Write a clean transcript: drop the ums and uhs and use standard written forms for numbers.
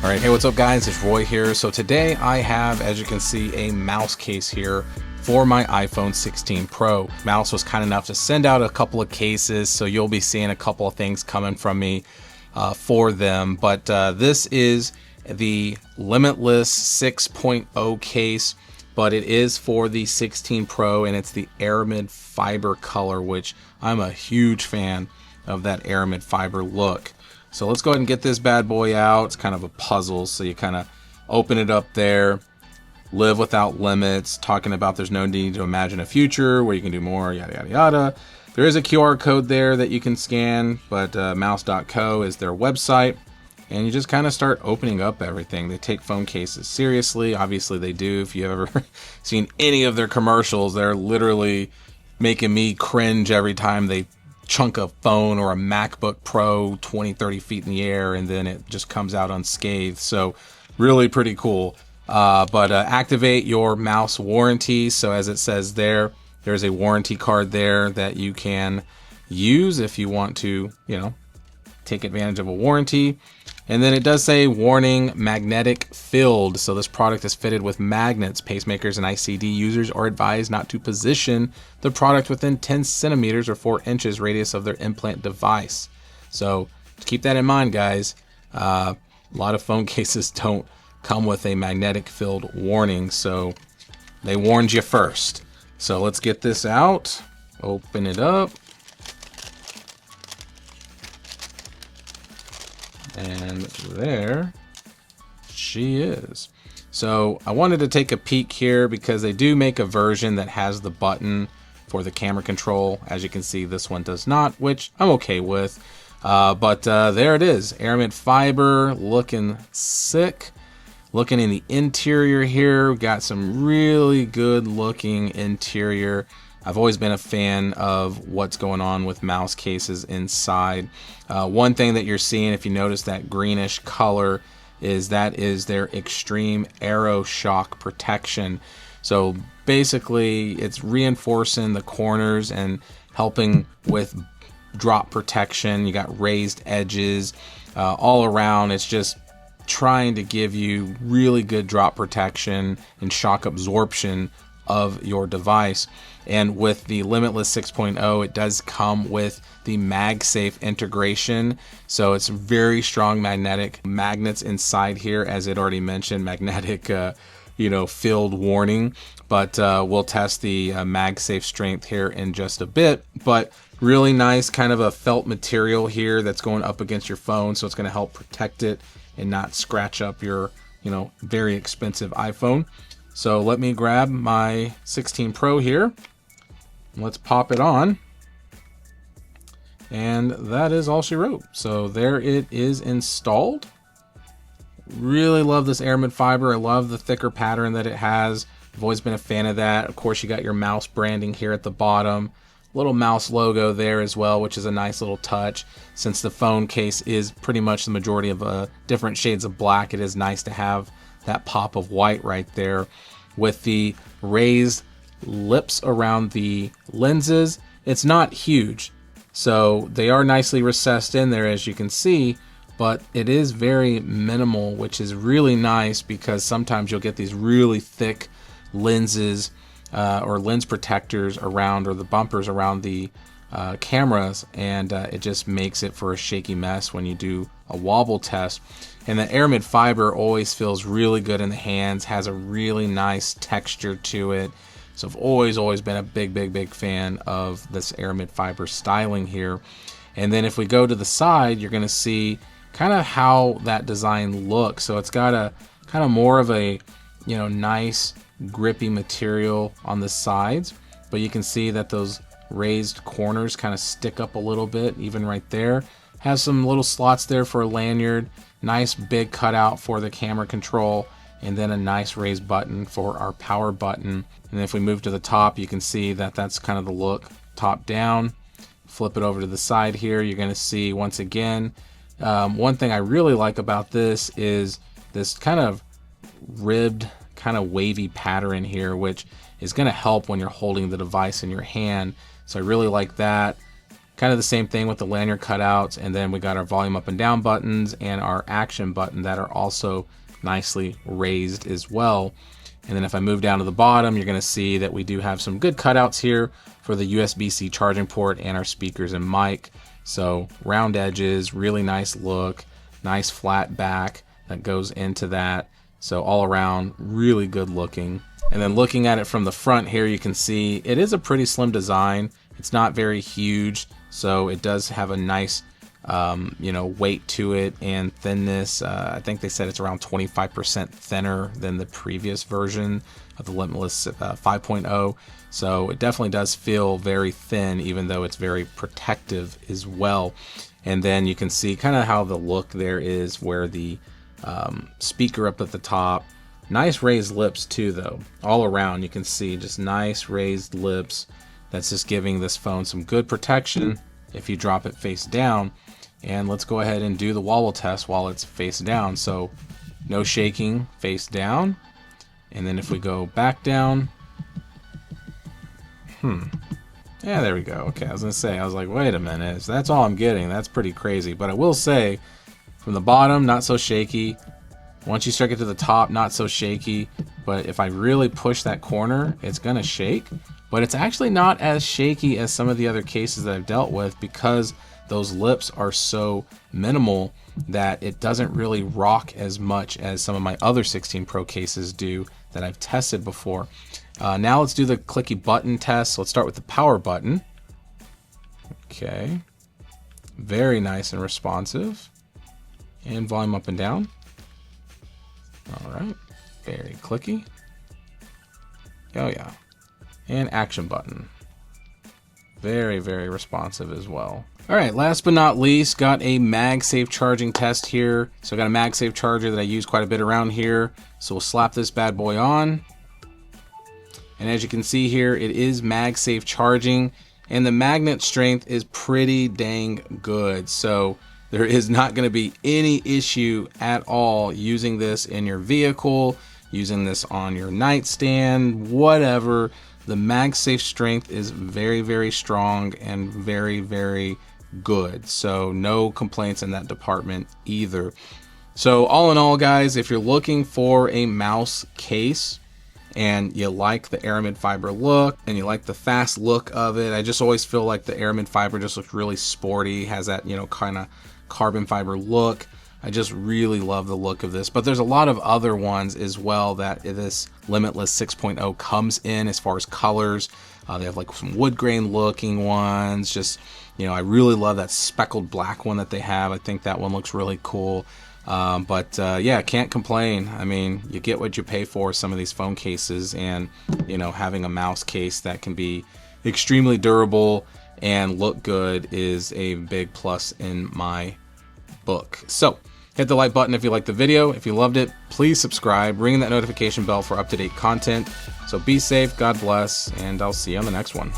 All right, hey, what's up guys? It's Roy here. So today I have, as you can see, a mouse case here for my iPhone 16 Pro. Mouse was kind enough to send out a couple of cases, so you'll be seeing a couple of things coming from me for them. But this is the Limitless 6.0 case, but it is for the 16 Pro, and it's the Aramid fiber color, which I'm a huge fan of that Aramid fiber look. So let's go ahead and get this bad boy out. It's kind of a puzzle, so you kind of open it up there. Live without limits, talking about there's no need to imagine a future where you can do more, yada yada yada. There is a QR code there that you can scan, but mouse.co is their website, and you just kind of start opening up everything. They take phone cases seriously. Obviously they do. If you've ever seen any of their commercials, they're literally making me cringe every time they chunk a phone or a MacBook Pro 20-30 feet in the air, and then it just comes out unscathed. So really pretty cool. But activate your mouse warranty. So as it says there, there's a warranty card there that you can use if you want to, take advantage of a warranty. And then it does say warning, magnetic filled. So this product is fitted with magnets. Pacemakers and ICD users are advised not to position the product within 10 centimeters or 4 inches radius of their implant device. So keep that in mind, guys. A lot of phone cases don't come with a magnetic filled warning, so they warned you first. So let's get this out, open it up, and there she is. So I wanted to take a peek here because they do make a version that has the button for the camera control. As you can see, this one does not, which I'm okay with. But there it is, Aramid fiber, looking sick. Looking in the interior here, we've got some really good looking interior. I've always been a fan of what's going on with mouse cases inside. One thing that you're seeing, if you notice that greenish color, is that is their extreme aero shock protection. So basically it's reinforcing the corners and helping with drop protection. You got raised edges all around. It's just trying to give you really good drop protection and shock absorption of your device. And with the Limitless 6.0, it does come with the MagSafe integration. So it's very strong magnetic magnets inside here, as it already mentioned, magnetic field warning. But we'll test the MagSafe strength here in just a bit. But really nice kind of a felt material here that's going up against your phone, so it's going to help protect it and not scratch up your, very expensive iPhone. So let me grab my 16 Pro here. Let's pop it on. And that is all she wrote. So there it is installed. Really love this Aramid fiber. I love the thicker pattern that it has. I've always been a fan of that. Of course, you got your mouse branding here at the bottom. Little mouse logo there as well, which is a nice little touch. Since the phone case is pretty much the majority of different shades of black, it is nice to have that pop of white right there. With the raised lips around the lenses, it's not huge, so they are nicely recessed in there, as you can see, but it is very minimal, which is really nice because sometimes you'll get these really thick lenses or lens protectors around, or the bumpers around the cameras, and it just makes it for a shaky mess when you do a wobble test. And the Aramid fiber always feels really good in the hands, has a really nice texture to it. So I've always been a big fan of this Aramid fiber styling here. And then if we go to the side, you're gonna see kind of how that design looks. So it's got a kind of more of a nice grippy material on the sides, but you can see that those raised corners kind of stick up a little bit, even right there. Has some little slots there for a lanyard, nice big cutout for the camera control, and then a nice raised button for our power button. And if we move to the top, you can see that that's kind of the look top down. Flip it over to the side here, you're going to see once again, one thing I really like about this is this kind of ribbed, kind of wavy pattern here, which is going to help when you're holding the device in your hand. So I really like that. Kind of the same thing with the lanyard cutouts, and then we got our volume up and down buttons and our action button that are also nicely raised as well. And then if I move down to the bottom, you're going to see that we do have some good cutouts here for the USB-C charging port and our speakers and mic. So round edges, really nice look, nice flat back that goes into that. So all around, really good looking. And then looking at it from the front here, you can see it is a pretty slim design. It's not very huge, so it does have a nice weight to it and thinness. I think they said it's around 25% thinner than the previous version of the Limitless 5.0. So it definitely does feel very thin, even though it's very protective as well. And then you can see kind of how the look there is, where the speaker up at the top. Nice raised lips too, though. All around you can see just nice raised lips. That's just giving this phone some good protection if you drop it face down. And let's go ahead and do the wobble test while it's face down. So no shaking, face down. And then if we go back down, yeah, there we go. Okay, I was gonna say, I was like, wait a minute, so that's all I'm getting. That's pretty crazy. But I will say, from the bottom, not so shaky. Once you start get to the top, not so shaky. But if I really push that corner, it's gonna shake. But it's actually not as shaky as some of the other cases that I've dealt with, because those lips are so minimal that it doesn't really rock as much as some of my other 16 Pro cases do that I've tested before. Now let's do the clicky button test. So let's start with the power button. Okay, very nice and responsive. And volume up and down. All right, very clicky. Oh yeah. And action button. Very, very responsive as well. All right, last but not least, got a MagSafe charging test here. So I got a MagSafe charger that I use quite a bit around here. So we'll slap this bad boy on. And as you can see here, it is MagSafe charging, and the magnet strength is pretty dang good. So there is not going to be any issue at all using this in your vehicle, using this on your nightstand, whatever. The MagSafe strength is very, very strong and very, very good. So no complaints in that department either. So all in all, guys, if you're looking for a mouse case and you like the Aramid fiber look and you like the fast look of it, I just always feel like the Aramid fiber just looks really sporty, has that, kind of carbon fiber look. I just really love the look of this, but there's a lot of other ones as well that this Limitless 6.0 comes in as far as colors. They have like some wood grain looking ones. Just, I really love that speckled black one that they have. I think that one looks really cool. Yeah, can't complain. I mean, you get what you pay for some of these phone cases, and having a mouse case that can be extremely durable and look good is a big plus in my book. So hit the like button if you liked the video. If you loved it, please subscribe, ring that notification bell for up-to-date content. So be safe, God bless, and I'll see you on the next one.